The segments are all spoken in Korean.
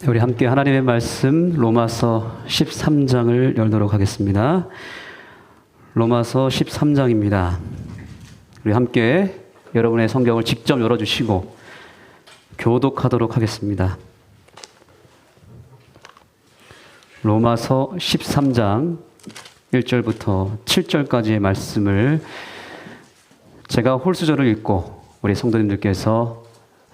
우리 함께 하나님의 말씀 로마서 13장을 열도록 하겠습니다. 로마서 13장입니다. 우리 함께 여러분의 성경을 직접 열어주시고 교독하도록 하겠습니다. 로마서 13장 1절부터 7절까지의 말씀을 제가 홀수절을 읽고 우리 성도님들께서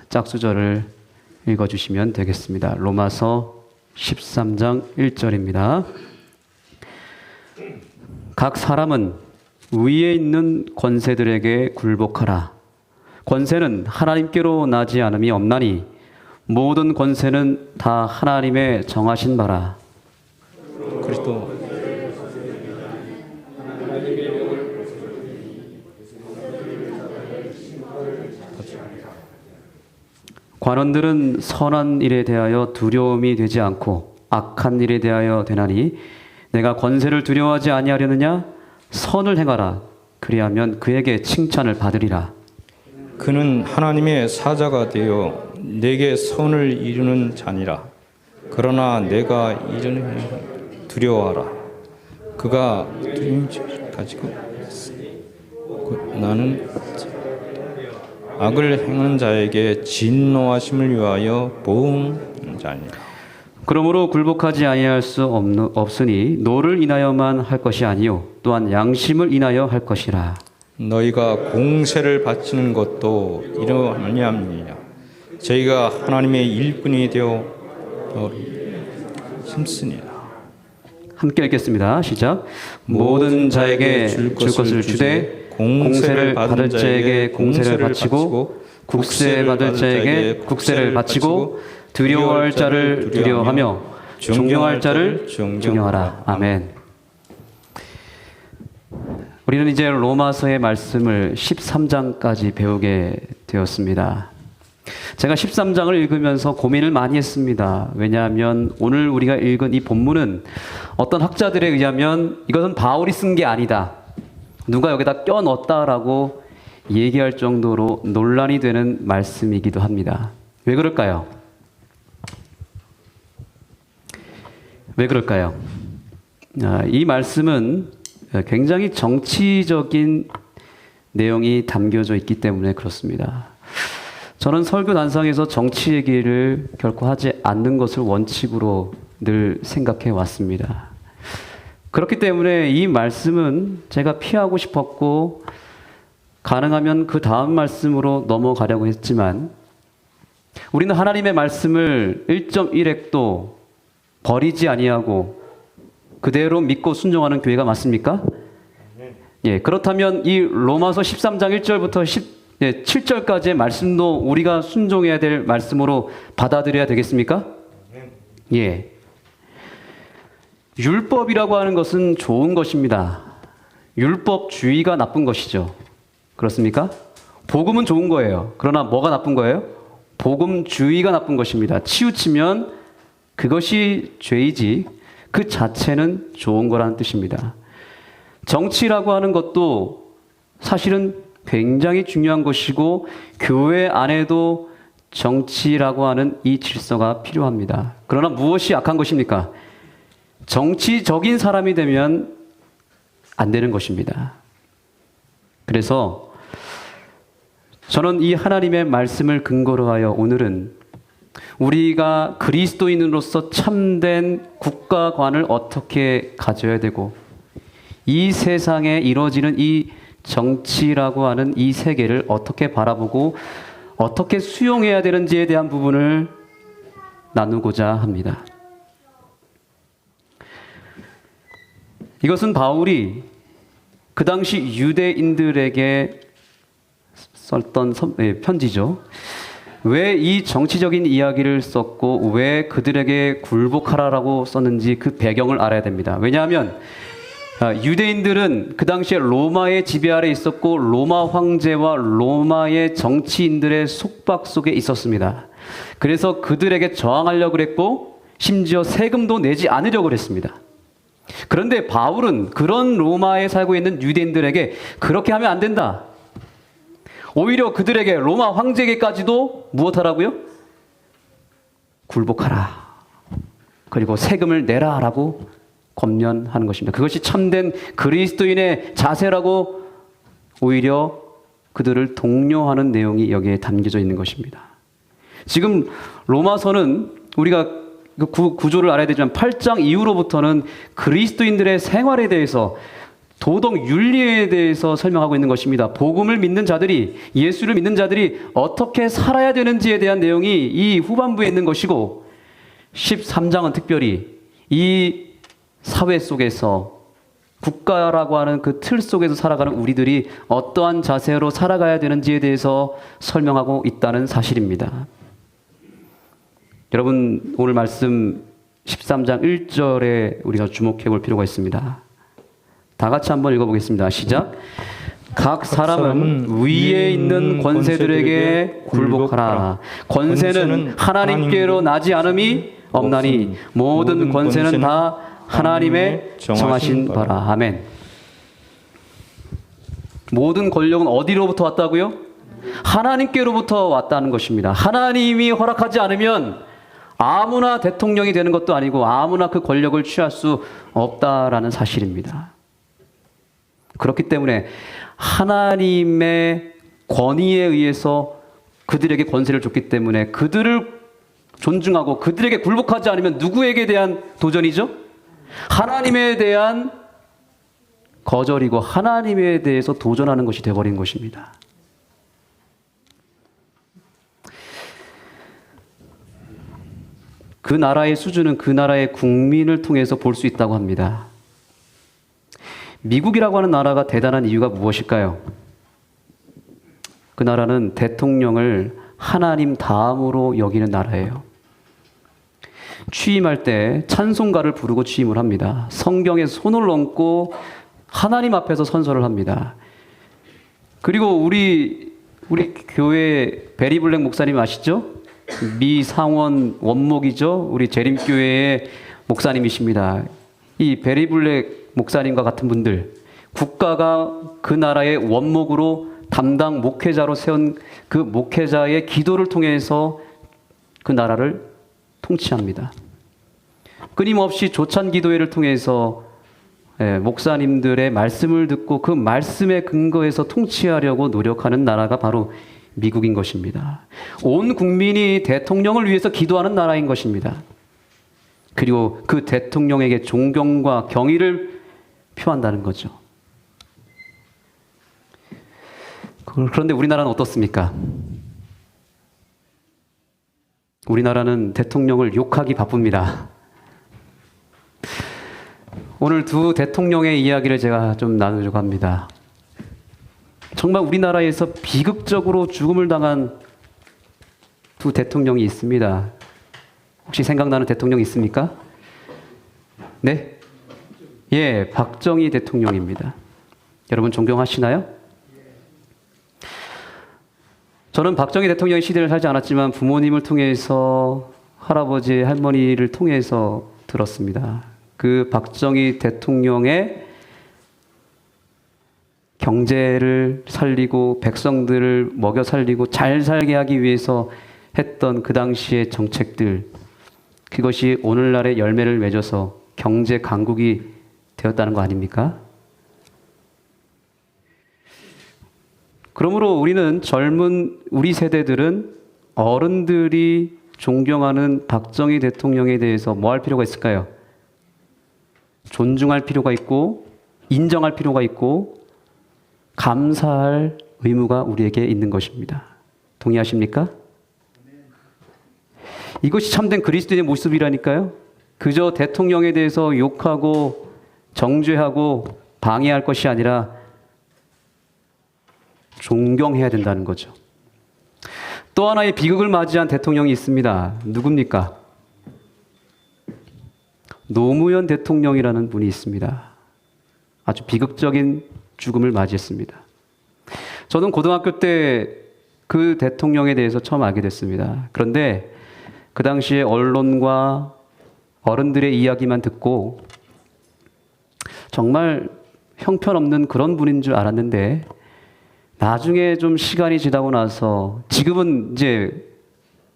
짝수절을 읽어주시면 되겠습니다. 로마서 13장 1절입니다. 각 사람은 위에 있는 권세들에게 굴복하라. 권세는 하나님께로 나지 않음이 없나니 모든 권세는 다 하나님의 정하신 바라. 그리스도 관원들은 선한 일에 대하여 두려움이 되지 않고 악한 일에 대하여 되나니 내가 권세를 두려워하지 아니하려느냐? 선을 행하라. 그리하면 그에게 칭찬을 받으리라. 그는 하나님의 사자가 되어 내게 선을 이루는 자니라. 그러나 내가 이전에 두려워하라. 그가 두려움을 가지고 나는 악을 행하는 자에게 진노하심을 위하여 보은 자니라. 그러므로 굴복하지 아니할 수 없으니 노를 인하여만 할 것이 아니요 또한 양심을 인하여 할 것이라. 너희가 공세를 바치는 것도 이러하느냐. 저희가 하나님의 일꾼이 되어 힘쓰니라. 함께 읽겠습니다. 시작. 모든 자에게 줄 것을 주되 공세를 받을 자에게 공세를 바치고 국세 받을 자에게 국세를 바치고 두려워할 자를 두려워하며 존경할 자를 존경하라. 아멘. 우리는 이제 로마서의 말씀을 13장까지 배우게 되었습니다. 제가 13장을 읽으면서 고민을 많이 했습니다. 왜냐하면 오늘 우리가 읽은 이 본문은 어떤 학자들에 의하면 이것은 바울이 쓴 게 아니다. 누가 여기다 껴넣었다라고 얘기할 정도로 논란이 되는 말씀이기도 합니다. 왜 그럴까요? 왜 그럴까요? 이 말씀은 굉장히 정치적인 내용이 담겨져 있기 때문에 그렇습니다. 저는 설교 단상에서 정치 얘기를 결코 하지 않는 것을 원칙으로 늘 생각해 왔습니다. 그렇기 때문에 이 말씀은 제가 피하고 싶었고 가능하면 그 다음 말씀으로 넘어가려고 했지만 우리는 하나님의 말씀을 1.1핵도 버리지 아니하고 그대로 믿고 순종하는 교회가 맞습니까? 예, 그렇다면 이 로마서 13장 1절부터 7절까지의 말씀도 우리가 순종해야 될 말씀으로 받아들여야 되겠습니까? 예. 율법이라고 하는 것은 좋은 것입니다. 율법주의가 나쁜 것이죠. 그렇습니까? 복음은 좋은 거예요. 그러나 뭐가 나쁜 거예요? 복음주의가 나쁜 것입니다. 치우치면 그것이 죄이지 그 자체는 좋은 거라는 뜻입니다. 정치라고 하는 것도 사실은 굉장히 중요한 것이고 교회 안에도 정치라고 하는 이 질서가 필요합니다. 그러나 무엇이 악한 것입니까? 정치적인 사람이 되면 안 되는 것입니다. 그래서 저는 이 하나님의 말씀을 근거로 하여 오늘은 우리가 그리스도인으로서 참된 국가관을 어떻게 가져야 되고 이 세상에 이루어지는 이 정치라고 하는 이 세계를 어떻게 바라보고 어떻게 수용해야 되는지에 대한 부분을 나누고자 합니다. 이것은 바울이 그 당시 유대인들에게 썼던 편지죠. 왜 이 정치적인 이야기를 썼고 왜 그들에게 굴복하라라고 썼는지 그 배경을 알아야 됩니다. 왜냐하면 유대인들은 그 당시에 로마의 지배 아래 있었고 로마 황제와 로마의 정치인들의 속박 속에 있었습니다. 그래서 그들에게 저항하려고 그랬고 심지어 세금도 내지 않으려고 그랬습니다. 그런데 바울은 그런 로마에 살고 있는 유대인들에게 그렇게 하면 안 된다. 오히려 그들에게 로마 황제에게까지도 무엇하라고요? 굴복하라 그리고 세금을 내라라고 권면하는 것입니다. 그것이 참된 그리스도인의 자세라고 오히려 그들을 독려하는 내용이 여기에 담겨져 있는 것입니다. 지금 로마서는 우리가 그 구조를 알아야 되지만 8장 이후로부터는 그리스도인들의 생활에 대해서 도덕 윤리에 대해서 설명하고 있는 것입니다. 복음을 믿는 자들이, 예수를 믿는 자들이 어떻게 살아야 되는지에 대한 내용이 이 후반부에 있는 것이고 13장은 특별히 이 사회 속에서 국가라고 하는 그 틀 속에서 살아가는 우리들이 어떠한 자세로 살아가야 되는지에 대해서 설명하고 있다는 사실입니다. 여러분, 오늘 말씀 13장 1절에 우리가 주목해 볼 필요가 있습니다. 다 같이 한번 읽어보겠습니다. 시작. 각 사람은 위에 있는 권세들에게 굴복하라. 권세는 하나님께로 나지 않음이 없나니 모든 권세는 다 하나님의 정하신 바라. 아멘. 모든 권력은 어디로부터 왔다고요? 하나님께로부터 왔다는 것입니다. 하나님이 허락하지 않으면 아무나 대통령이 되는 것도 아니고 아무나 그 권력을 취할 수 없다라는 사실입니다. 그렇기 때문에 하나님의 권위에 의해서 그들에게 권세를 줬기 때문에 그들을 존중하고 그들에게 굴복하지 않으면 누구에게 대한 도전이죠? 하나님에 대한 거절이고 하나님에 대해서 도전하는 것이 되어버린 것입니다. 그 나라의 수준은 그 나라의 국민을 통해서 볼 수 있다고 합니다. 미국이라고 하는 나라가 대단한 이유가 무엇일까요? 그 나라는 대통령을 하나님 다음으로 여기는 나라예요. 취임할 때 찬송가를 부르고 취임을 합니다. 성경에 손을 얹고 하나님 앞에서 선서를 합니다. 그리고 우리 교회 베리블랙 목사님 아시죠? 미상원 원목이죠. 우리 재림교회의 목사님이십니다. 이 베리블랙 목사님과 같은 분들, 국가가 그 나라의 원목으로 담당 목회자로 세운 그 목회자의 기도를 통해서 그 나라를 통치합니다. 끊임없이 조찬 기도회를 통해서 목사님들의 말씀을 듣고 그 말씀에 근거해서 통치하려고 노력하는 나라가 바로 미국인 것입니다. 온 국민이 대통령을 위해서 기도하는 나라인 것입니다. 그리고 그 대통령에게 존경과 경의를 표한다는 거죠. 그런데 우리나라는 어떻습니까? 우리나라는 대통령을 욕하기 바쁩니다. 오늘 두 대통령의 이야기를 제가 좀 나누려고 합니다. 정말 우리나라에서 비극적으로 죽음을 당한 두 대통령이 있습니다. 혹시 생각나는 대통령 있습니까? 네? 예, 박정희 대통령입니다. 여러분 존경하시나요? 저는 박정희 대통령의 시대를 살지 않았지만 부모님을 통해서 할아버지, 할머니를 통해서 들었습니다. 그 박정희 대통령의 경제를 살리고 백성들을 먹여 살리고 잘 살게 하기 위해서 했던 그 당시의 정책들, 그것이 오늘날의 열매를 맺어서 경제 강국이 되었다는 거 아닙니까? 그러므로 우리는 젊은 우리 세대들은 어른들이 존경하는 박정희 대통령에 대해서 뭐 할 필요가 있을까요? 존중할 필요가 있고 인정할 필요가 있고 감사할 의무가 우리에게 있는 것입니다. 동의하십니까? 이것이 참된 그리스도인의 모습이라니까요. 그저 대통령에 대해서 욕하고 정죄하고 방해할 것이 아니라 존경해야 된다는 거죠. 또 하나의 비극을 맞이한 대통령이 있습니다. 누굽니까? 노무현 대통령이라는 분이 있습니다. 아주 비극적인 죽음을 맞이했습니다. 저는 고등학교 때 그 대통령에 대해서 처음 알게 됐습니다. 그런데 그 당시에 언론과 어른들의 이야기만 듣고 정말 형편없는 그런 분인 줄 알았는데 나중에 좀 시간이 지나고 나서 지금은 이제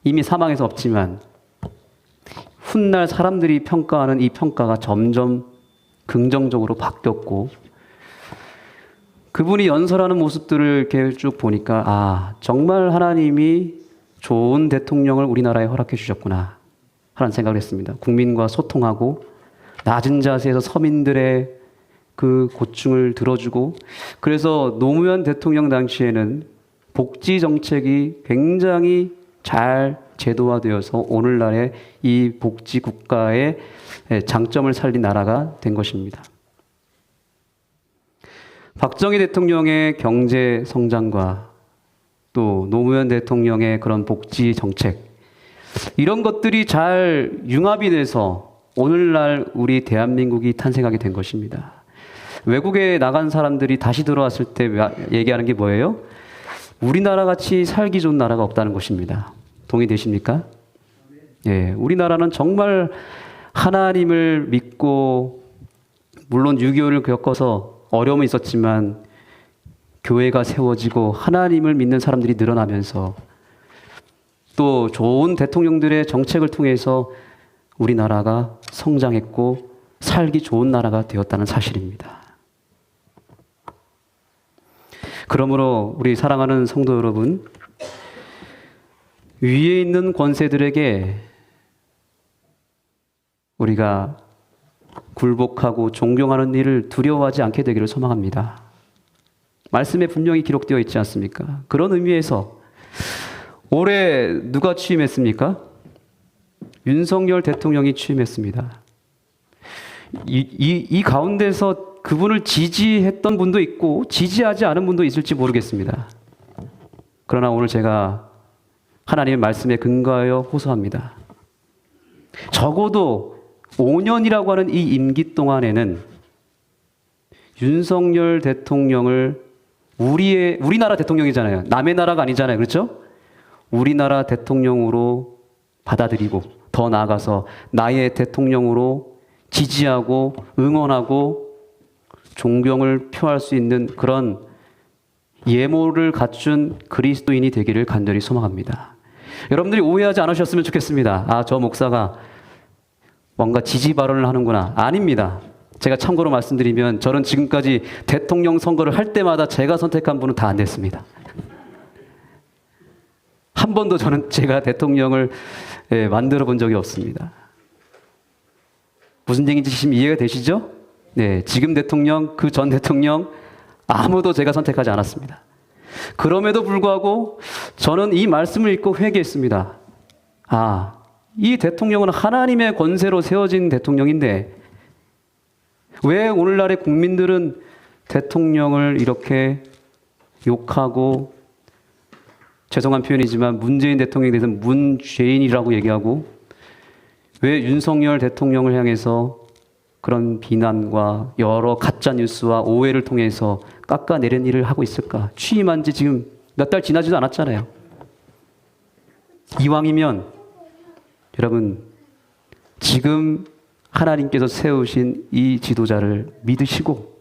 이미 사망해서 없지만 훗날 사람들이 평가하는 이 평가가 점점 긍정적으로 바뀌었고, 그분이 연설하는 모습들을 이렇게 쭉 보니까, 아, 정말 하나님이 좋은 대통령을 우리나라에 허락해 주셨구나 하는 생각을 했습니다. 국민과 소통하고 낮은 자세에서 서민들의 그 고충을 들어주고, 그래서 노무현 대통령 당시에는 복지 정책이 굉장히 잘 제도화되어서 오늘날의 이 복지 국가의 장점을 살린 나라가 된 것입니다. 박정희 대통령의 경제 성장과 또 노무현 대통령의 그런 복지 정책, 이런 것들이 잘 융합이 돼서 오늘날 우리 대한민국이 탄생하게 된 것입니다. 외국에 나간 사람들이 다시 들어왔을 때 얘기하는 게 뭐예요? 우리나라 같이 살기 좋은 나라가 없다는 것입니다. 동의되십니까? 예, 우리나라는 정말 하나님을 믿고, 물론 6.25를 겪어서 어려움이 있었지만 교회가 세워지고 하나님을 믿는 사람들이 늘어나면서 또 좋은 대통령들의 정책을 통해서 우리나라가 성장했고 살기 좋은 나라가 되었다는 사실입니다. 그러므로 우리 사랑하는 성도 여러분, 위에 있는 권세들에게 우리가 굴복하고 존경하는 일을 두려워하지 않게 되기를 소망합니다. 말씀에 분명히 기록되어 있지 않습니까? 그런 의미에서 올해 누가 취임했습니까? 윤석열 대통령이 취임했습니다. 이 가운데서 그분을 지지했던 분도 있고 지지하지 않은 분도 있을지 모르겠습니다. 그러나 오늘 제가 하나님의 말씀에 근거하여 호소합니다. 적어도 5년이라고 하는 이 임기 동안에는 윤석열 대통령을 우리나라 대통령이잖아요. 남의 나라가 아니잖아요. 그렇죠? 우리나라 대통령으로 받아들이고 더 나아가서 나의 대통령으로 지지하고 응원하고 존경을 표할 수 있는 그런 예모를 갖춘 그리스도인이 되기를 간절히 소망합니다. 여러분들이 오해하지 않으셨으면 좋겠습니다. 아, 저 목사가 뭔가 지지 발언을 하는구나. 아닙니다. 제가 참고로 말씀드리면 저는 지금까지 대통령 선거를 할 때마다 제가 선택한 분은 다 안 됐습니다. 한 번도 저는 제가 대통령을 만들어 본 적이 없습니다. 무슨 얘기인지 지금 이해가 되시죠? 네, 지금 대통령, 그 전 대통령 아무도 제가 선택하지 않았습니다. 그럼에도 불구하고 저는 이 말씀을 읽고 회개했습니다. 아, 이 대통령은 하나님의 권세로 세워진 대통령인데 왜 오늘날의 국민들은 대통령을 이렇게 욕하고, 죄송한 표현이지만 문재인 대통령에 대해서는 문죄인이라고 얘기하고, 왜 윤석열 대통령을 향해서 그런 비난과 여러 가짜 뉴스와 오해를 통해서 깎아내리는 일을 하고 있을까? 취임한 지 지금 몇 달 지나지도 않았잖아요. 이왕이면 여러분, 지금 하나님께서 세우신 이 지도자를 믿으시고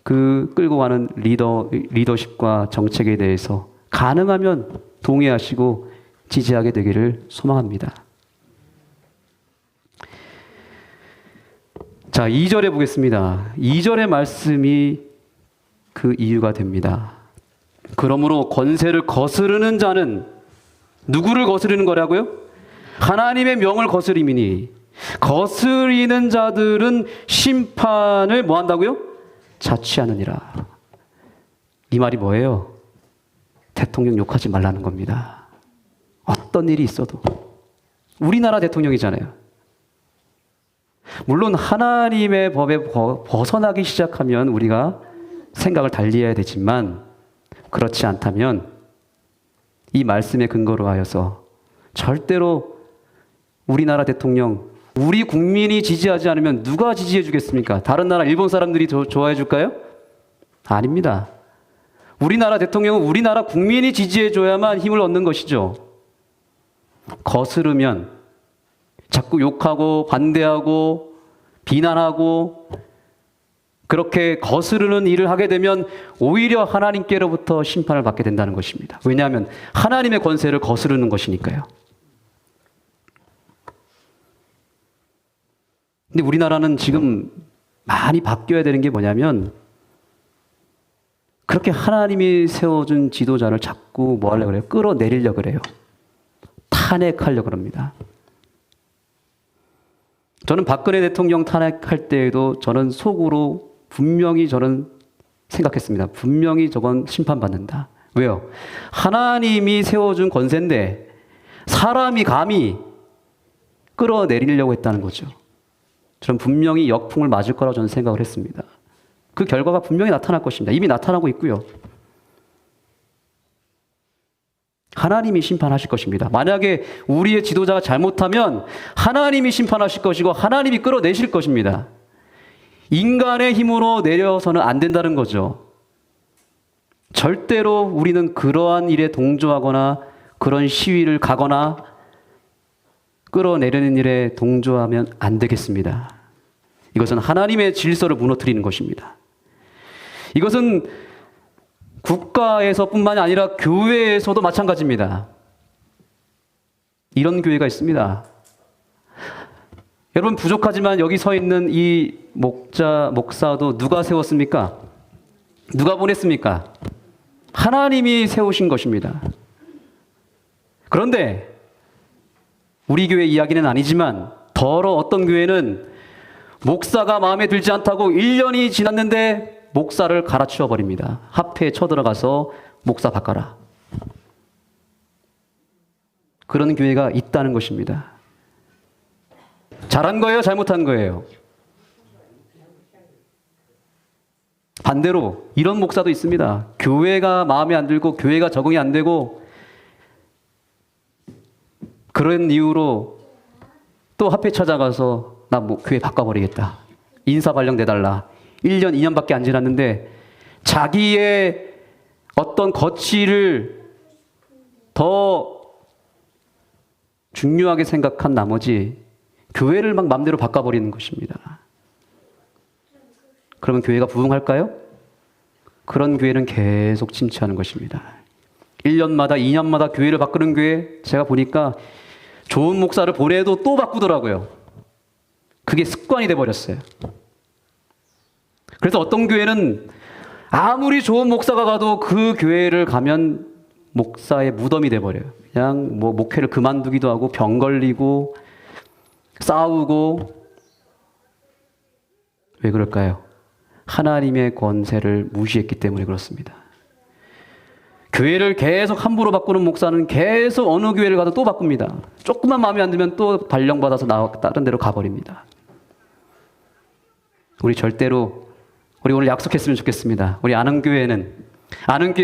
그 끌고 가는 리더십과 정책에 대해서 가능하면 동의하시고 지지하게 되기를 소망합니다. 자, 2절에 보겠습니다. 2절의 말씀이 그 이유가 됩니다. 그러므로 권세를 거스르는 자는 누구를 거스르는 거라고요? 하나님의 명을 거스림이니 거스리는 자들은 심판을 뭐 한다고요? 자취하느니라. 이 말이 뭐예요? 대통령 욕하지 말라는 겁니다. 어떤 일이 있어도. 우리나라 대통령이잖아요. 물론 하나님의 법에 벗어나기 시작하면 우리가 생각을 달리해야 되지만, 그렇지 않다면 이 말씀의 근거로 하여서 절대로 우리나라 대통령, 우리 국민이 지지하지 않으면 누가 지지해 주겠습니까? 다른 나라 일본 사람들이 좋아해 줄까요? 아닙니다. 우리나라 대통령은 우리나라 국민이 지지해 줘야만 힘을 얻는 것이죠. 거스르면 자꾸 욕하고 반대하고 비난하고 그렇게 거스르는 일을 하게 되면 오히려 하나님께로부터 심판을 받게 된다는 것입니다. 왜냐하면 하나님의 권세를 거스르는 것이니까요. 근데 우리나라는 지금 많이 바뀌어야 되는 게 뭐냐면 그렇게 하나님이 세워준 지도자를 자꾸 뭐 하려고 그래요? 끌어내리려고 그래요. 탄핵하려고 합니다. 저는 박근혜 대통령 탄핵할 때에도 저는 속으로 분명히 저는 생각했습니다. 분명히 저건 심판받는다. 왜요? 하나님이 세워준 권세인데 사람이 감히 끌어내리려고 했다는 거죠. 저는 분명히 역풍을 맞을 거라고 저는 생각을 했습니다. 그 결과가 분명히 나타날 것입니다. 이미 나타나고 있고요. 하나님이 심판하실 것입니다. 만약에 우리의 지도자가 잘못하면 하나님이 심판하실 것이고 하나님이 끌어내실 것입니다. 인간의 힘으로 내려서는 안 된다는 거죠. 절대로 우리는 그러한 일에 동조하거나 그런 시위를 가거나 끌어내리는 일에 동조하면 안 되겠습니다. 이것은 하나님의 질서를 무너뜨리는 것입니다. 이것은 국가에서뿐만이 아니라 교회에서도 마찬가지입니다. 이런 교회가 있습니다. 여러분 부족하지만 여기 서 있는 이 목사도 누가 세웠습니까? 누가 보냈습니까? 하나님이 세우신 것입니다. 그런데 우리 교회 이야기는 아니지만 어떤 교회는 목사가 마음에 들지 않다고 1년이 지났는데 목사를 갈아치워 버립니다. 합회에 쳐들어가서 목사 바꿔라. 그런 교회가 있다는 것입니다. 잘한 거예요? 잘못한 거예요? 반대로 이런 목사도 있습니다. 교회가 마음에 안 들고 교회가 적응이 안 되고 그런 이유로 또 합회 찾아가서 나 교회 바꿔버리겠다. 인사 발령 내달라. 1년, 2년밖에 안 지났는데 자기의 어떤 거취를 더 중요하게 생각한 나머지 교회를 막 마음대로 바꿔버리는 것입니다. 그러면 교회가 부흥할까요? 그런 교회는 계속 침체하는 것입니다. 1년마다, 2년마다 교회를 바꾸는 교회 제가 보니까 좋은 목사를 보내도 또 바꾸더라고요. 그게 습관이 돼버렸어요. 그래서 어떤 교회는 아무리 좋은 목사가 가도 그 교회를 가면 목사의 무덤이 돼버려요. 그냥 뭐 목회를 그만두기도 하고 병 걸리고 싸우고. 왜 그럴까요? 하나님의 권세를 무시했기 때문에 그렇습니다. 교회를 계속 함부로 바꾸는 목사는 계속 어느 교회를 가도 또 바꿉니다. 조금만 마음에 안 들면 또 발령받아서 다른 데로 가버립니다. 우리 오늘 약속했으면 좋겠습니다. 우리 아는교회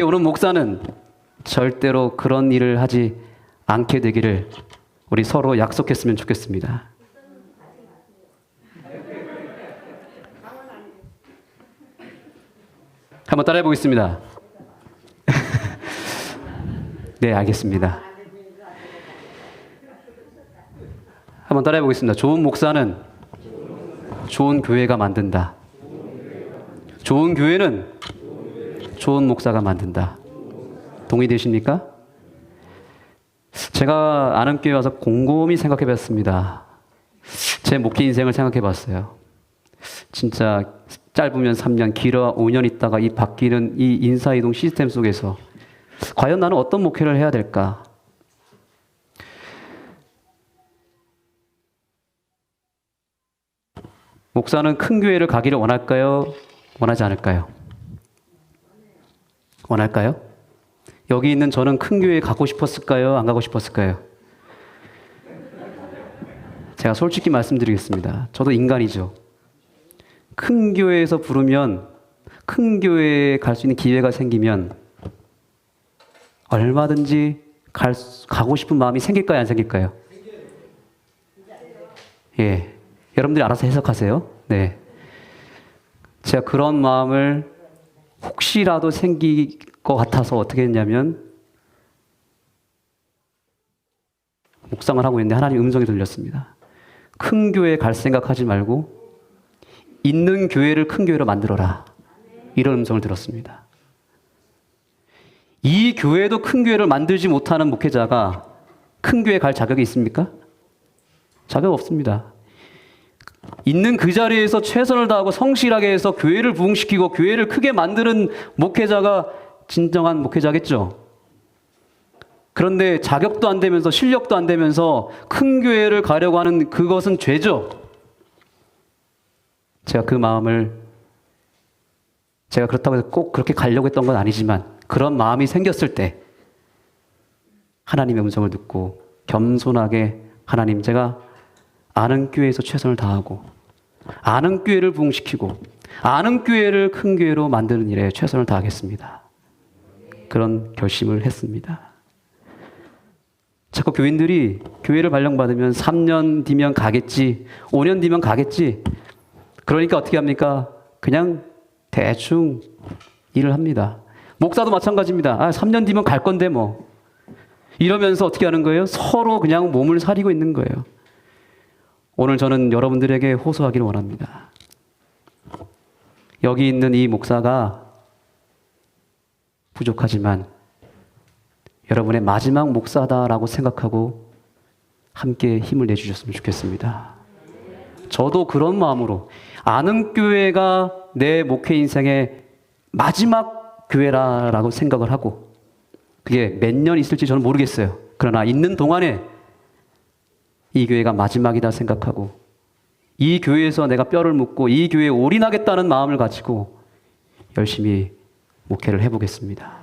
오는 목사는 절대로 그런 일을 하지 않게 되기를 우리 서로 약속했으면 좋겠습니다. 한번 따라해 보겠습니다. 네, 알겠습니다. 한번 따라해 보겠습니다. 좋은 목사는 좋은 교회가 만든다. 좋은 교회는 좋은 목사가 만든다. 동의되십니까? 제가 아는 교회 와서 곰곰이 생각해 봤습니다. 제 목회 인생을 생각해 봤어요. 진짜 짧으면 3년, 길어 5년 있다가 이 바뀌는 이 인사이동 시스템 속에서 과연 나는 어떤 목회를 해야 될까? 목사는 큰 교회를 가기를 원할까요? 원하지 않을까요? 원할까요? 여기 있는 저는 큰 교회에 가고 싶었을까요? 안 가고 싶었을까요? 제가 솔직히 말씀드리겠습니다. 저도 인간이죠. 큰 교회에서 부르면, 큰 교회에 갈 수 있는 기회가 생기면 얼마든지 가고 싶은 마음이 생길까요? 안 생길까요? 예. 여러분들이 알아서 해석하세요. 네. 제가 그런 마음을 혹시라도 생길 것 같아서 어떻게 했냐면 묵상을 하고 있는데 하나님 음성이 들렸습니다. 큰 교회에 갈 생각하지 말고 있는 교회를 큰 교회로 만들어라. 이런 음성을 들었습니다. 이 교회도 큰 교회를 만들지 못하는 목회자가 큰 교회 갈 자격이 있습니까? 자격 없습니다. 있는 그 자리에서 최선을 다하고 성실하게 해서 교회를 부흥시키고 교회를 크게 만드는 목회자가 진정한 목회자겠죠. 그런데 자격도 안 되면서 실력도 안 되면서 큰 교회를 가려고 하는 그것은 죄죠. 제가 그 마음을 제가 그렇다고 해서 꼭 그렇게 가려고 했던 건 아니지만 그런 마음이 생겼을 때 하나님의 음성을 듣고 겸손하게 하나님, 제가 아는 교회에서 최선을 다하고 아는 교회를 부흥시키고 아는 교회를 큰 교회로 만드는 일에 최선을 다하겠습니다. 그런 결심을 했습니다. 자꾸 교인들이 교회를 발령받으면 3년 뒤면 가겠지, 5년 뒤면 가겠지. 그러니까 어떻게 합니까? 그냥 대충 일을 합니다. 목사도 마찬가지입니다. 3년 뒤면 갈 건데 뭐. 이러면서 어떻게 하는 거예요? 서로 그냥 몸을 사리고 있는 거예요. 오늘 저는 여러분들에게 호소하기를 원합니다. 여기 있는 이 목사가 부족하지만 여러분의 마지막 목사다라고 생각하고 함께 힘을 내주셨으면 좋겠습니다. 저도 그런 마음으로 아는 교회가 내 목회 인생의 마지막 교회라고 생각을 하고, 그게 몇 년 있을지 저는 모르겠어요. 그러나 있는 동안에 이 교회가 마지막이다 생각하고 이 교회에서 내가 뼈를 묻고 이 교회에 올인하겠다는 마음을 가지고 열심히 목회를 해보겠습니다.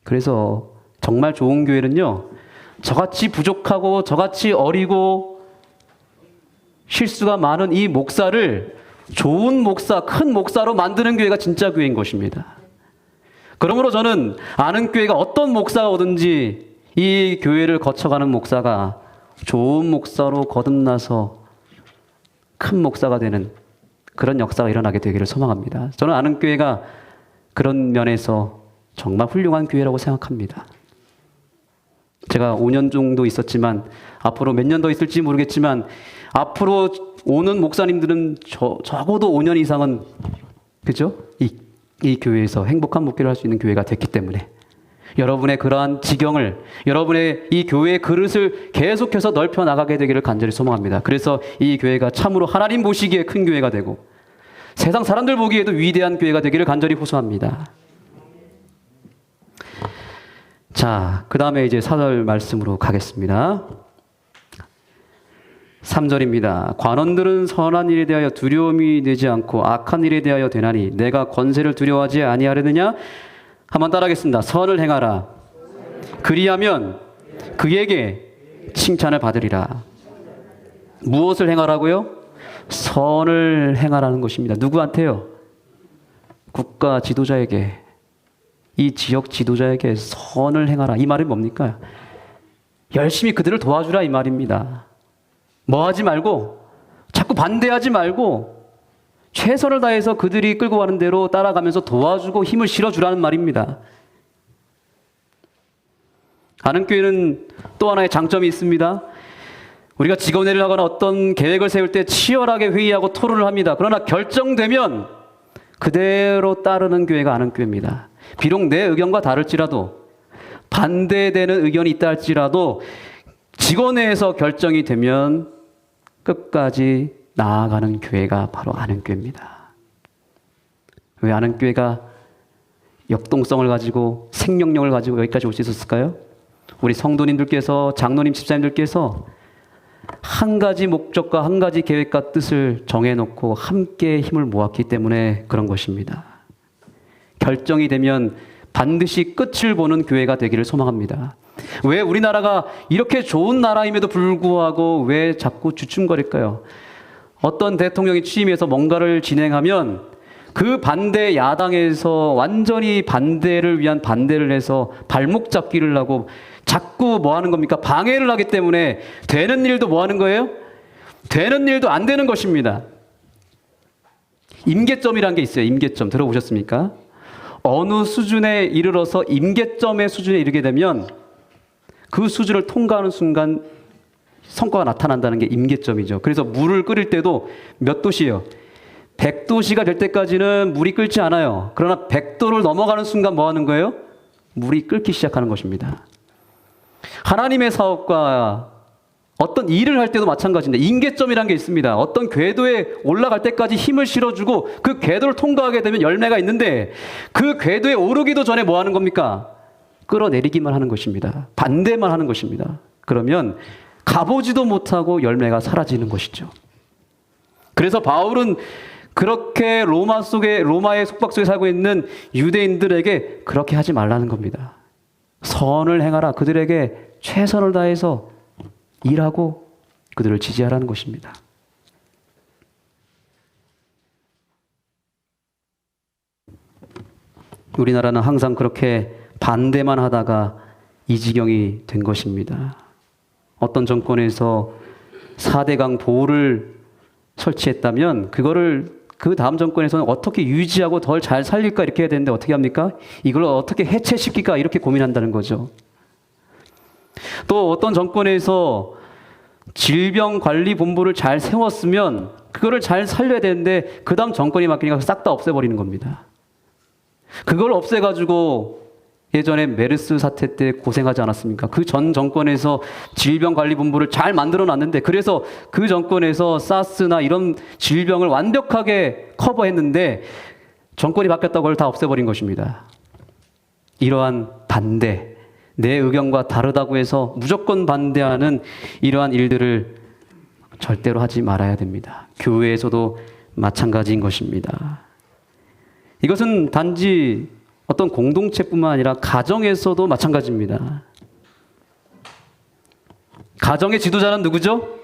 그래서 정말 좋은 교회는요, 저같이 부족하고 저같이 어리고 실수가 많은 이 목사를 좋은 목사, 큰 목사로 만드는 교회가 진짜 교회인 것입니다. 그러므로 저는 아는 교회가 어떤 목사가 오든지 이 교회를 거쳐가는 목사가 좋은 목사로 거듭나서 큰 목사가 되는 그런 역사가 일어나게 되기를 소망합니다. 저는 아는 교회가 그런 면에서 정말 훌륭한 교회라고 생각합니다. 제가 5년 정도 있었지만 앞으로 몇 년 더 있을지 모르겠지만 앞으로 오는 목사님들은 적어도 5년 이상은, 그죠? 이 교회에서 행복한 목회를 할 수 있는 교회가 됐기 때문에 여러분의 그러한 지경을, 여러분의 이 교회의 그릇을 계속해서 넓혀 나가게 되기를 간절히 소망합니다. 그래서 이 교회가 참으로 하나님 보시기에 큰 교회가 되고 세상 사람들 보기에도 위대한 교회가 되기를 간절히 호소합니다. 자, 그 다음에 이제 4절 말씀으로 가겠습니다. 3절입니다. 관원들은 선한 일에 대하여 두려움이 되지 않고 악한 일에 대하여 되나니 내가 권세를 두려워하지 아니하려느냐? 한번 따라하겠습니다. 선을 행하라. 그리하면 그에게 칭찬을 받으리라. 무엇을 행하라고요? 선을 행하라는 것입니다. 누구한테요? 국가 지도자에게, 이 지역 지도자에게 선을 행하라. 이 말이 뭡니까? 열심히 그들을 도와주라 이 말입니다. 뭐 하지 말고, 자꾸 반대하지 말고 최선을 다해서 그들이 끌고 가는 대로 따라가면서 도와주고 힘을 실어주라는 말입니다. 아는 교회는 또 하나의 장점이 있습니다. 우리가 직원회의를 하거나 어떤 계획을 세울 때 치열하게 회의하고 토론을 합니다. 그러나 결정되면 그대로 따르는 교회가 아는 교회입니다. 비록 내 의견과 다를지라도, 반대되는 의견이 있다 할지라도 직원회에서 결정이 되면 끝까지 나아가는 교회가 바로 아는 교회입니다. 왜 아는 교회가 역동성을 가지고 생명력을 가지고 여기까지 올 수 있었을까요? 우리 성도님들께서, 장로님, 집사님들께서 한 가지 목적과 한 가지 계획과 뜻을 정해놓고 함께 힘을 모았기 때문에 그런 것입니다. 결정이 되면 반드시 끝을 보는 교회가 되기를 소망합니다. 왜 우리나라가 이렇게 좋은 나라임에도 불구하고 왜 자꾸 주춤거릴까요? 어떤 대통령이 취임해서 뭔가를 진행하면 그 반대 야당에서 완전히 반대를 위한 반대를 해서 발목 잡기를 하고 자꾸 뭐 하는 겁니까? 방해를 하기 때문에 되는 일도 뭐 하는 거예요? 되는 일도 안 되는 것입니다. 임계점이라는 게 있어요. 임계점 들어보셨습니까? 어느 수준에 이르러서 임계점의 수준에 이르게 되면 그 수준을 통과하는 순간 성과가 나타난다는 게 임계점이죠. 그래서 물을 끓일 때도 몇 도씨예요? 100도씨가 될 때까지는 물이 끓지 않아요. 그러나 100도를 넘어가는 순간 뭐 하는 거예요? 물이 끓기 시작하는 것입니다. 하나님의 사업과 어떤 일을 할 때도 마찬가지입니다. 인계점이라는 게 있습니다. 어떤 궤도에 올라갈 때까지 힘을 실어주고 그 궤도를 통과하게 되면 열매가 있는데 그 궤도에 오르기도 전에 뭐 하는 겁니까? 끌어내리기만 하는 것입니다. 반대만 하는 것입니다. 그러면 가보지도 못하고 열매가 사라지는 것이죠. 그래서 바울은 그렇게 로마의 속박 속에 살고 있는 유대인들에게 그렇게 하지 말라는 겁니다. 선을 행하라. 그들에게 최선을 다해서 일하고 그들을 지지하라는 것입니다. 우리나라는 항상 그렇게 반대만 하다가 이 지경이 된 것입니다. 어떤 정권에서 4대강 보호를 설치했다면 그거를 그 다음 정권에서는 어떻게 유지하고 덜 잘 살릴까 이렇게 해야 되는데 어떻게 합니까? 이걸 어떻게 해체시킬까 이렇게 고민한다는 거죠. 또 어떤 정권에서 질병관리본부를 잘 세웠으면 그거를 잘 살려야 되는데 그 다음 정권이 바뀌니까 싹 다 없애버리는 겁니다. 그걸 없애가지고 예전에 메르스 사태 때 고생하지 않았습니까? 그 전 정권에서 질병관리본부를 잘 만들어 놨는데 그래서 그 정권에서 사스나 이런 질병을 완벽하게 커버했는데 정권이 바뀌었다고 그걸 다 없애버린 것입니다. 이러한 반대, 내 의견과 다르다고 해서 무조건 반대하는 이러한 일들을 절대로 하지 말아야 됩니다. 교회에서도 마찬가지인 것입니다. 이것은 단지 어떤 공동체뿐만 아니라 가정에서도 마찬가지입니다. 가정의 지도자는 누구죠?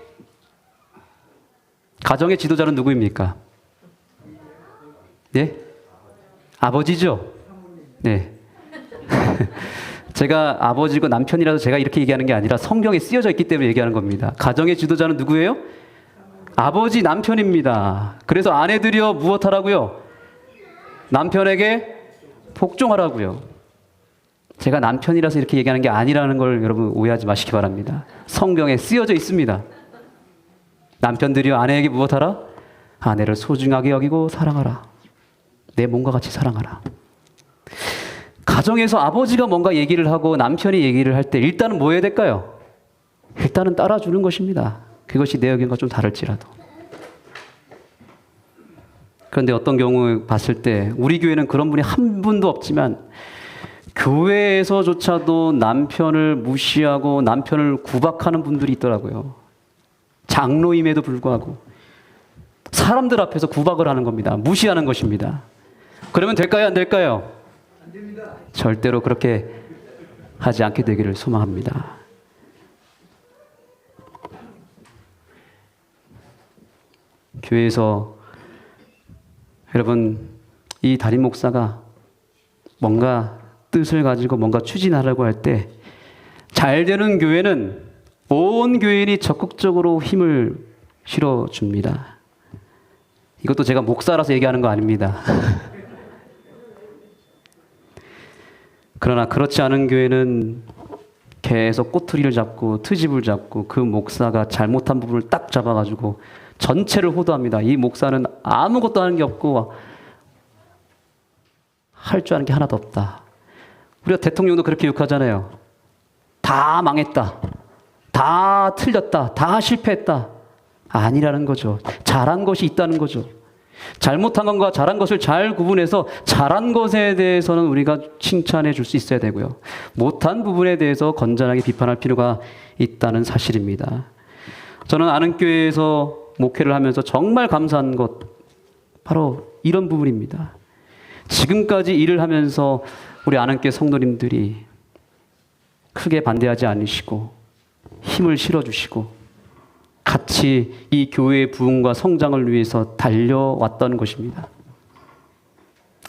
가정의 지도자는 누구입니까? 네? 아버지죠? 네. 제가 아버지고 남편이라도 제가 이렇게 얘기하는 게 아니라 성경에 쓰여져 있기 때문에 얘기하는 겁니다. 가정의 지도자는 누구예요? 아버지, 남편입니다. 그래서 아내들이여 무엇하라고요? 남편에게 복종하라고요. 제가 남편이라서 이렇게 얘기하는 게 아니라는 걸 여러분 오해하지 마시기 바랍니다. 성경에 쓰여져 있습니다. 남편들이여 아내에게 무엇하라? 아내를 소중하게 여기고 사랑하라. 내 몸과 같이 사랑하라. 가정에서 아버지가 뭔가 얘기를 하고 남편이 얘기를 할 때 일단은 뭐 해야 될까요? 일단은 따라주는 것입니다. 그것이 내 의견과 좀 다를지라도. 그런데 어떤 경우 봤을 때 우리 교회는 그런 분이 한 분도 없지만 교회에서조차도 남편을 무시하고 남편을 구박하는 분들이 있더라고요. 장로임에도 불구하고 사람들 앞에서 구박을 하는 겁니다. 무시하는 것입니다. 그러면 될까요? 안 될까요? 안 됩니다. 절대로 그렇게 하지 않게 되기를 소망합니다. 교회에서 여러분, 이 담임 목사가 뭔가 뜻을 가지고 뭔가 추진하려고 할 때 잘 되는 교회는 온 교인이 적극적으로 힘을 실어줍니다. 이것도 제가 목사라서 얘기하는 거 아닙니다. 그러나 그렇지 않은 교회는 계속 꼬투리를 잡고 트집을 잡고 그 목사가 잘못한 부분을 딱 잡아가지고 전체를 호도합니다. 이 목사는 아무것도 하는 게 없고 할 줄 아는 게 하나도 없다. 우리가 대통령도 그렇게 욕하잖아요. 다 망했다. 다 틀렸다. 다 실패했다. 아니라는 거죠. 잘한 것이 있다는 거죠. 잘못한 것과 잘한 것을 잘 구분해서 잘한 것에 대해서는 우리가 칭찬해 줄 수 있어야 되고요. 못한 부분에 대해서 건전하게 비판할 필요가 있다는 사실입니다. 저는 아는 교회에서 목회를 하면서 정말 감사한 것 바로 이런 부분입니다. 지금까지 일을 하면서 우리 아는 교회 성도님들이 크게 반대하지 않으시고 힘을 실어주시고 같이 이 교회의 부흥과 성장을 위해서 달려왔던 것입니다.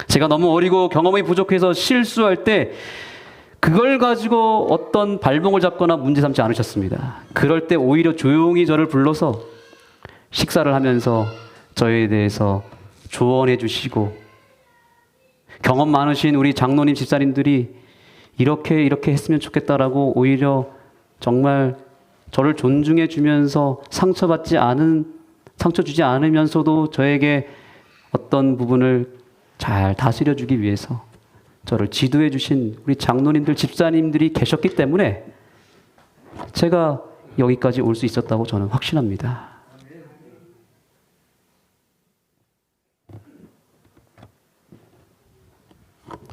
제가 너무 어리고 경험이 부족해서 실수할 때 그걸 가지고 어떤 발목을 잡거나 문제 삼지 않으셨습니다. 그럴 때 오히려 조용히 저를 불러서 식사를 하면서 저에 대해서 조언해 주시고 경험 많으신 우리 장로님 집사님들이 이렇게 했으면 좋겠다라고 오히려 정말 저를 존중해 주면서 상처 주지 않으면서도 저에게 어떤 부분을 잘 다스려 주기 위해서 저를 지도해 주신 우리 장로님들, 집사님들이 계셨기 때문에 제가 여기까지 올 수 있었다고 저는 확신합니다.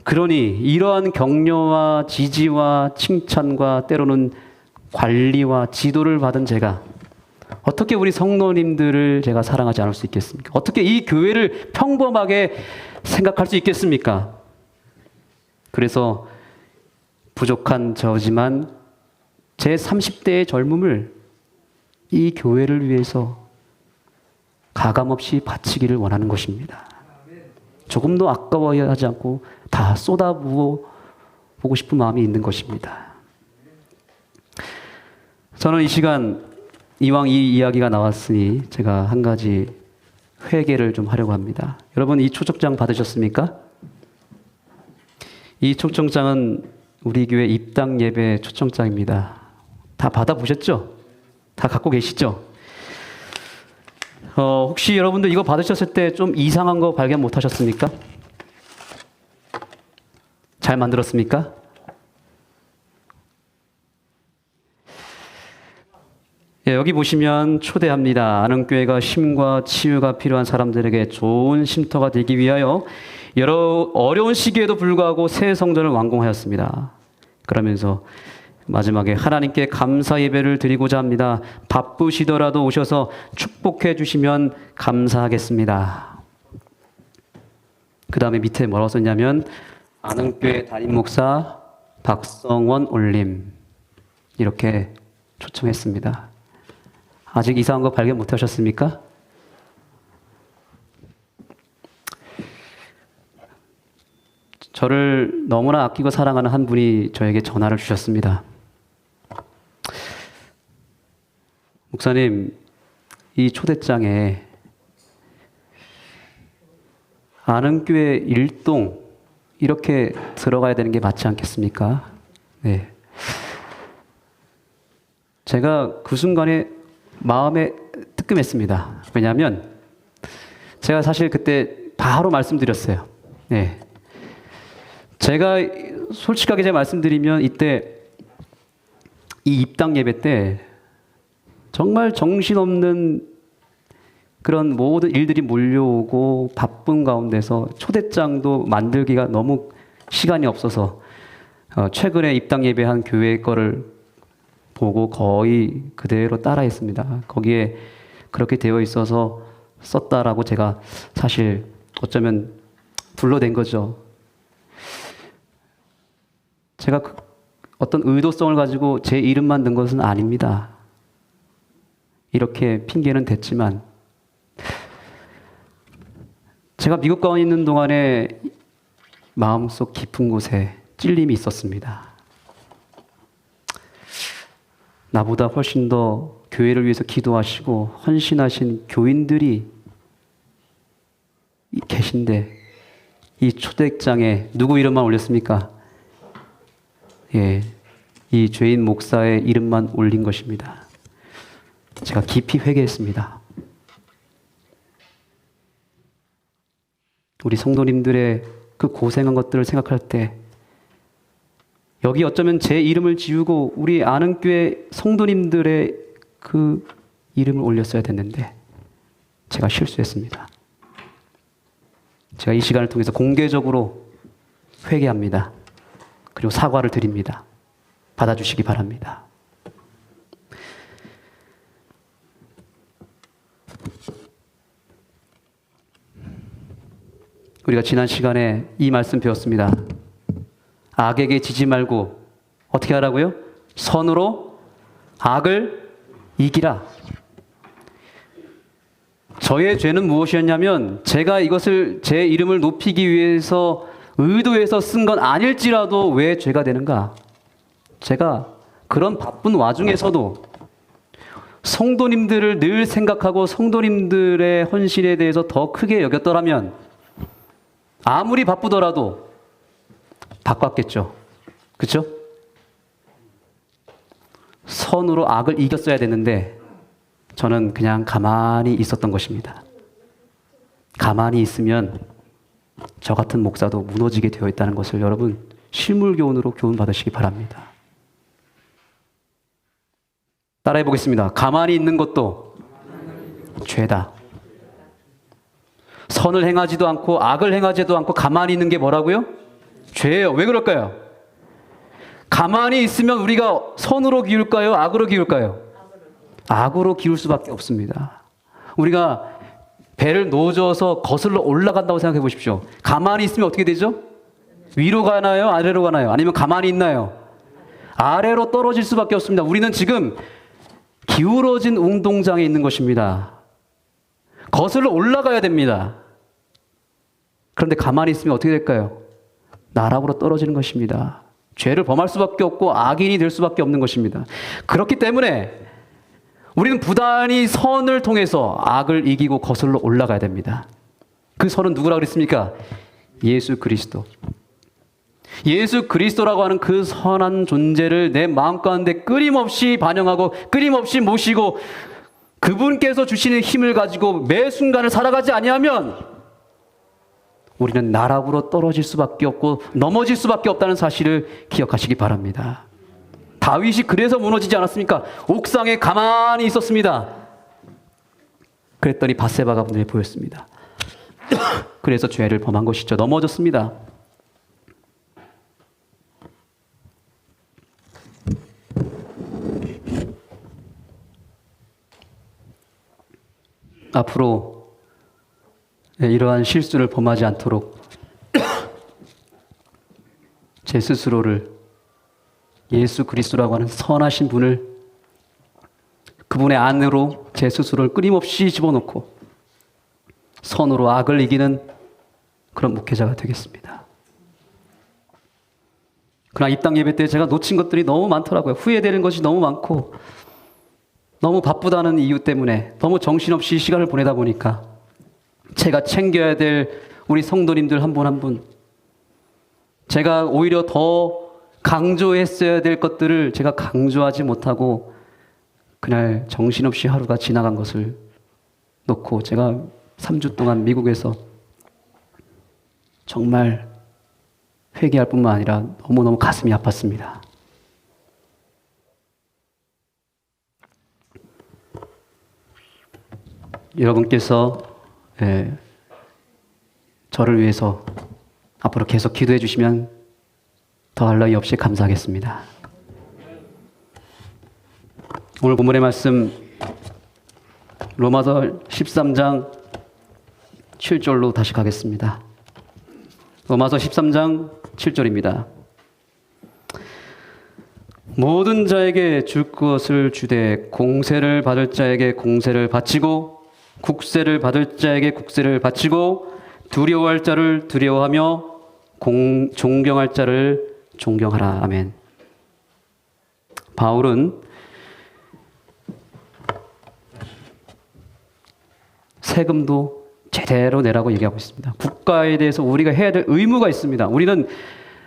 그러니 이러한 격려와 지지와 칭찬과 때로는 관리와 지도를 받은 제가 어떻게 우리 성도님들을 제가 사랑하지 않을 수 있겠습니까? 어떻게 이 교회를 평범하게 생각할 수 있겠습니까? 그래서 부족한 저지만 제 30대의 젊음을 이 교회를 위해서 가감없이 바치기를 원하는 것입니다. 조금도 아까워하지 않고 다 쏟아부어 보고 싶은 마음이 있는 것입니다. 저는 이 시간 이왕 이 이야기가 나왔으니 제가 한 가지 회개를 좀 하려고 합니다. 여러분 이 초청장 받으셨습니까? 이 초청장은 우리 교회 입당 예배 초청장입니다. 다 받아보셨죠? 다 갖고 계시죠? 혹시 여러분들 이거 받으셨을 때 좀 이상한 거 발견 못 하셨습니까? 잘 만들었습니까? 예, 여기 보시면 초대합니다. 아는교회가 쉼과 치유가 필요한 사람들에게 좋은 쉼터가 되기 위하여 여러 어려운 시기에도 불구하고 새 성전을 완공하였습니다. 그러면서 마지막에 하나님께 감사 예배를 드리고자 합니다. 바쁘시더라도 오셔서 축복해 주시면 감사하겠습니다. 그 다음에 밑에 뭐라고 썼냐면 아는교회 담임 목사 박성원 올림 이렇게 초청했습니다. 아직 이상한 거 발견 못 하셨습니까? 저를 너무나 아끼고 사랑하는 한 분이 저에게 전화를 주셨습니다. 목사님, 이 초대장에 아는교회 1동 이렇게 들어가야 되는 게 맞지 않겠습니까? 네. 제가 그 순간에 마음에 뜨끔했습니다. 왜냐하면 제가 사실 그때 바로 말씀드렸어요. 네. 제가 솔직하게 제가 말씀드리면 이때 이 입당 예배 때 정말 정신없는 그런 모든 일들이 몰려오고 바쁜 가운데서 초대장도 만들기가 너무 시간이 없어서 최근에 입당 예배한 교회 거를 보고 거의 그대로 따라했습니다. 거기에 그렇게 되어 있어서 썼다라고 제가 사실 어쩌면 불러댄 거죠. 제가 어떤 의도성을 가지고 제 이름만 넣은 것은 아닙니다. 이렇게 핑계는 됐지만 제가 미국 가운데 있는 동안에 마음속 깊은 곳에 찔림이 있었습니다. 나보다 훨씬 더 교회를 위해서 기도하시고 헌신하신 교인들이 계신데 이 초대장에 누구 이름만 올렸습니까? 예, 이 죄인 목사의 이름만 올린 것입니다. 제가 깊이 회개했습니다. 우리 성도님들의 그 고생한 것들을 생각할 때 여기 어쩌면 제 이름을 지우고 우리 아는교회 성도님들의 그 이름을 올렸어야 됐는데 제가 실수했습니다. 제가 이 시간을 통해서 공개적으로 회개합니다. 그리고 사과를 드립니다. 받아주시기 바랍니다. 우리가 지난 시간에 이 말씀 배웠습니다. 악에게 지지 말고 어떻게 하라고요? 선으로 악을 이기라. 저의 죄는 무엇이었냐면 제가 이것을 제 이름을 높이기 위해서 의도해서 쓴 건 아닐지라도 왜 죄가 되는가? 제가 그런 바쁜 와중에서도 성도님들을 늘 생각하고 성도님들의 헌신에 대해서 더 크게 여겼더라면 아무리 바쁘더라도 바꿨겠죠. 그렇죠? 선으로 악을 이겼어야 되는데 저는 그냥 가만히 있었던 것입니다. 가만히 있으면 저 같은 목사도 무너지게 되어 있다는 것을 여러분 실물 교훈으로 교훈 받으시기 바랍니다. 따라해 보겠습니다. 가만히 있는 것도 죄다. 선을 행하지도 않고 악을 행하지도 않고 가만히 있는 게 뭐라고요? 죄예요. 왜 그럴까요? 가만히 있으면 우리가 선으로 기울까요? 악으로 기울까요? 악으로 기울 수밖에 없습니다. 우리가 배를 놓아줘서 거슬러 올라간다고 생각해 보십시오. 가만히 있으면 어떻게 되죠? 위로 가나요? 아래로 가나요? 아니면 가만히 있나요? 아래로 떨어질 수밖에 없습니다. 우리는 지금 기울어진 운동장에 있는 것입니다. 거슬러 올라가야 됩니다. 그런데 가만히 있으면 어떻게 될까요? 나락으로 떨어지는 것입니다. 죄를 범할 수밖에 없고 악인이 될 수밖에 없는 것입니다. 그렇기 때문에 우리는 부단히 선을 통해서 악을 이기고 거슬러 올라가야 됩니다. 그 선은 누구라 그랬습니까? 예수 그리스도. 예수 그리스도라고 하는 그 선한 존재를 내 마음 가운데 끊임없이 반영하고 끊임없이 모시고 그분께서 주시는 힘을 가지고 매 순간을 살아가지 아니하면 우리는 나락으로 떨어질 수밖에 없고 넘어질 수밖에 없다는 사실을 기억하시기 바랍니다. 다윗이 그래서 무너지지 않았습니까? 옥상에 가만히 있었습니다. 그랬더니 밧세바가 눈에 보였습니다. 그래서 죄를 범한 것이죠. 넘어졌습니다. 앞으로 이러한 실수를 범하지 않도록 제 스스로를 예수 그리스도라고 하는 선하신 분을 그분의 안으로 제 스스로를 끊임없이 집어넣고 선으로 악을 이기는 그런 목회자가 되겠습니다. 그러나 이 땅 예배 때 제가 놓친 것들이 너무 많더라고요. 후회되는 것이 너무 많고 너무 바쁘다는 이유 때문에 너무 정신없이 시간을 보내다 보니까 제가 챙겨야 될 우리 성도님들 한 분 한 분, 제가 오히려 더 강조했어야 될 것들을 제가 강조하지 못하고 그날 정신없이 하루가 지나간 것을 놓고 제가 3주 동안 미국에서 정말 회개할 뿐만 아니라 너무너무 가슴이 아팠습니다. 여러분께서 저를 위해서 앞으로 계속 기도해 주시면 더할 나위 없이 감사하겠습니다. 오늘 본문의 말씀 로마서 13장 7절로 다시 가겠습니다. 로마서 13장 7절입니다. 모든 자에게 줄 것을 주되 공세를 받을 자에게 공세를 바치고 국세를 받을 자에게 국세를 바치고 두려워할 자를 두려워하며 존경할 자를 존경하라. 아멘. 바울은 세금도 제대로 내라고 얘기하고 있습니다. 국가에 대해서 우리가 해야 될 의무가 있습니다. 우리는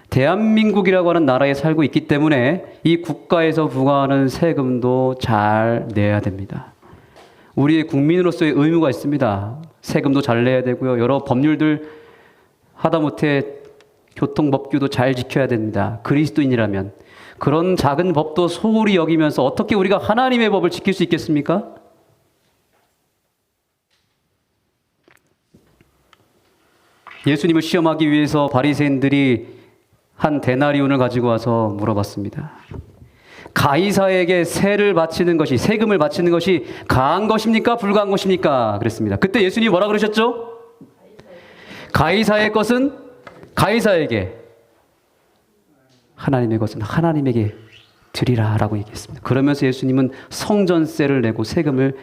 대한민국이라고 하는 나라에 살고 있기 때문에 이 국가에서 부과하는 세금도 잘 내야 됩니다. 우리의 국민으로서의 의무가 있습니다. 세금도 잘 내야 되고요. 여러 법률들 하다못해 교통법규도 잘 지켜야 됩니다. 그리스도인이라면 그런 작은 법도 소홀히 여기면서 어떻게 우리가 하나님의 법을 지킬 수 있겠습니까? 예수님을 시험하기 위해서 바리새인들이 한 데나리온을 가지고 와서 물어봤습니다. 가이사에게 세를 바치는 것이, 세금을 바치는 것이 가한 것입니까? 불가한 것입니까? 그랬습니다. 그때 예수님이 뭐라 그러셨죠? 가이사의 것은 가이사에게, 하나님의 것은 하나님에게 드리라 라고 얘기했습니다. 그러면서 예수님은 성전세를 내고 세금을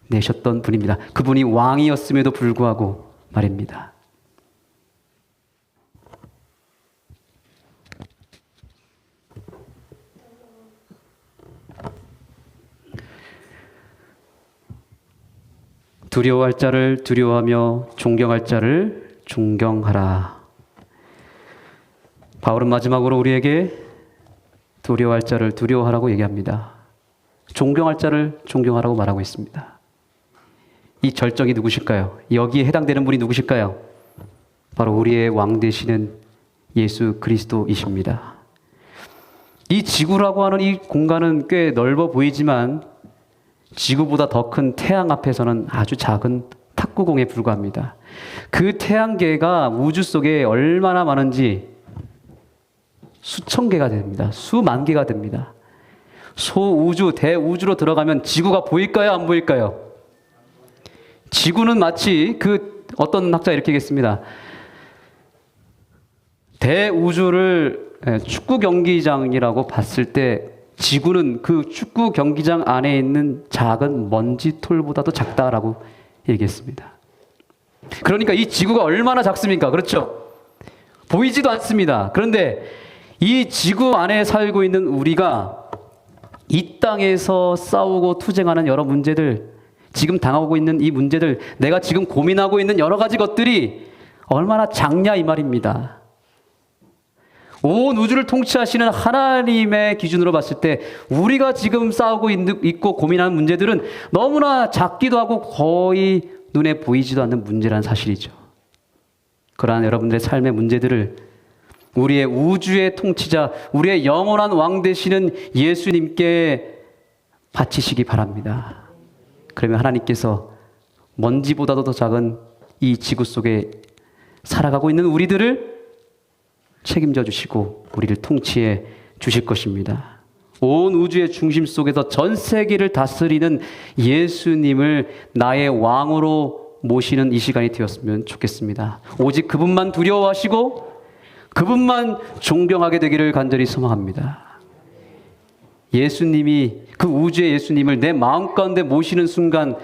내셨던 분입니다. 그분이 왕이었음에도 불구하고 말입니다. 두려워할 자를 두려워하며 존경할 자를 존경하라. 바울은 마지막으로 우리에게 두려워할 자를 두려워하라고 얘기합니다. 존경할 자를 존경하라고 말하고 있습니다. 이 절정이 누구실까요? 여기에 해당되는 분이 누구실까요? 바로 우리의 왕 되시는 예수 그리스도이십니다. 이 지구라고 하는 이 공간은 꽤 넓어 보이지만 지구보다 더 큰 태양 앞에서는 아주 작은 탁구공에 불과합니다. 그 태양계가 우주 속에 얼마나 많은지 수천 개가 됩니다. 수만 개가 됩니다. 소우주, 대우주로 들어가면 지구가 보일까요? 안 보일까요? 지구는 마치 어떤 학자가 이렇게 얘기했습니다. 대우주를 축구 경기장이라고 봤을 때 지구는 그 축구 경기장 안에 있는 작은 먼지털보다도 작다라고 얘기했습니다. 그러니까 이 지구가 얼마나 작습니까? 그렇죠? 보이지도 않습니다. 그런데 이 지구 안에 살고 있는 우리가 이 땅에서 싸우고 투쟁하는 여러 문제들, 지금 당하고 있는 이 문제들, 내가 지금 고민하고 있는 여러 가지 것들이 얼마나 작냐 이 말입니다. 온 우주를 통치하시는 하나님의 기준으로 봤을 때 우리가 지금 싸우고 있고 고민하는 문제들은 너무나 작기도 하고 거의 눈에 보이지도 않는 문제라는 사실이죠. 그러한 여러분들의 삶의 문제들을 우리의 우주의 통치자, 우리의 영원한 왕 되시는 예수님께 바치시기 바랍니다. 그러면 하나님께서 먼지보다도 더 작은 이 지구 속에 살아가고 있는 우리들을 책임져 주시고 우리를 통치해 주실 것입니다. 온 우주의 중심 속에서 전 세계를 다스리는 예수님을 나의 왕으로 모시는 이 시간이 되었으면 좋겠습니다. 오직 그분만 두려워하시고 그분만 존경하게 되기를 간절히 소망합니다. 예수님이, 그 우주의 예수님을 내 마음 가운데 모시는 순간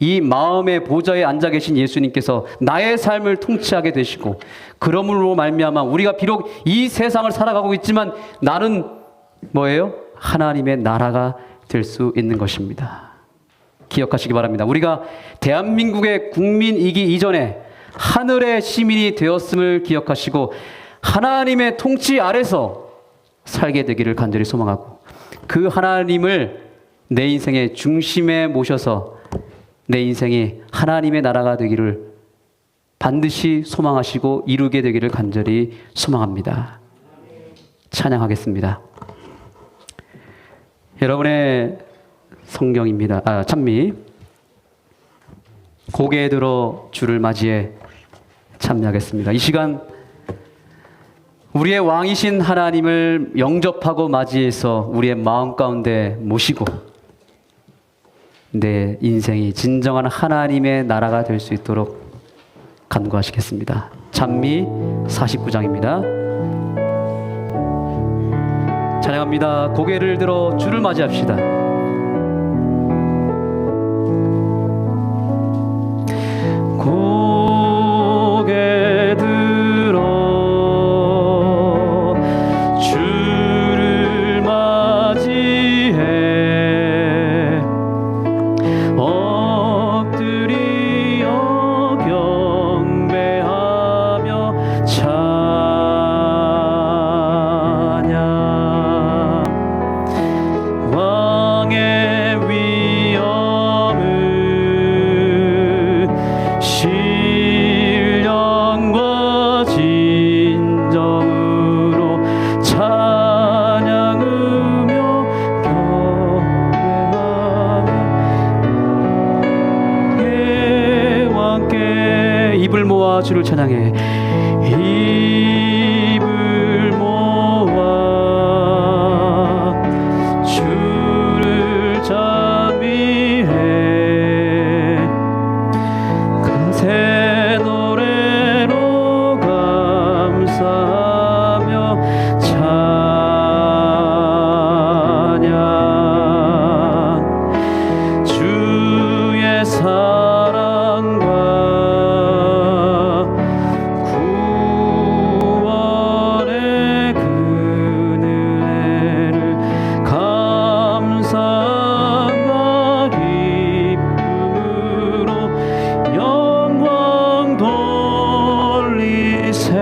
이 마음의 보좌에 앉아 계신 예수님께서 나의 삶을 통치하게 되시고, 그러므로 말미암아 우리가 비록 이 세상을 살아가고 있지만 나는 뭐예요? 하나님의 나라가 될 수 있는 것입니다. 기억하시기 바랍니다. 우리가 대한민국의 국민이기 이전에 하늘의 시민이 되었음을 기억하시고 하나님의 통치 아래서 살게 되기를 간절히 소망하고, 그 하나님을 내 인생의 중심에 모셔서 내 인생이 하나님의 나라가 되기를 반드시 소망하시고 이루게 되기를 간절히 소망합니다. 찬양하겠습니다. 여러분의 성경입니다. 찬미 고개 들어 주를 맞이해 참여하겠습니다. 이 시간 우리의 왕이신 하나님을 영접하고 맞이해서 우리의 마음 가운데 모시고 내 인생이 진정한 하나님의 나라가 될 수 있도록 간구하시겠습니다. 찬미 49장입니다. 찬양합니다. 고개를 들어 주를 맞이합시다. 고개 들어 주를 맞이해 엎드리어 경배하며 찬양 왕의 위엄을 신령과 진정으로 찬양하며 경배하며 왕께 입을 모아 주를 찬양해. 입을 모아 주를 찬미해 새 노래로 감사하며 찬양 주의 사랑과 구원의 그늘을 감사와 기쁨으로 영광 돌리세.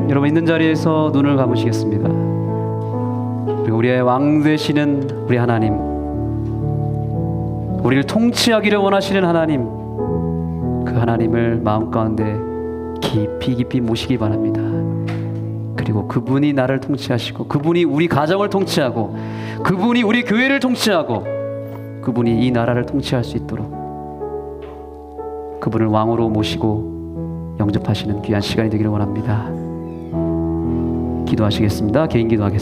여러분 있는 자리에서 눈을 감으시겠습니다. 그리고 우리의 왕 되시는 우리 하나님, 우리를 통치하기를 원하시는 하나님, 그 하나님을 마음 가운데 깊이 깊이 모시기 바랍니다. 그리고 그분이 나를 통치하시고 그분이 우리 가정을 통치하고 그분이 우리 교회를 통치하고 그분이 이 나라를 통치할 수 있도록 그분을 왕으로 모시고 영접하시는 귀한 시간이 되기를 원합니다. 기도하시겠습니다. 개인 기도하겠습니다.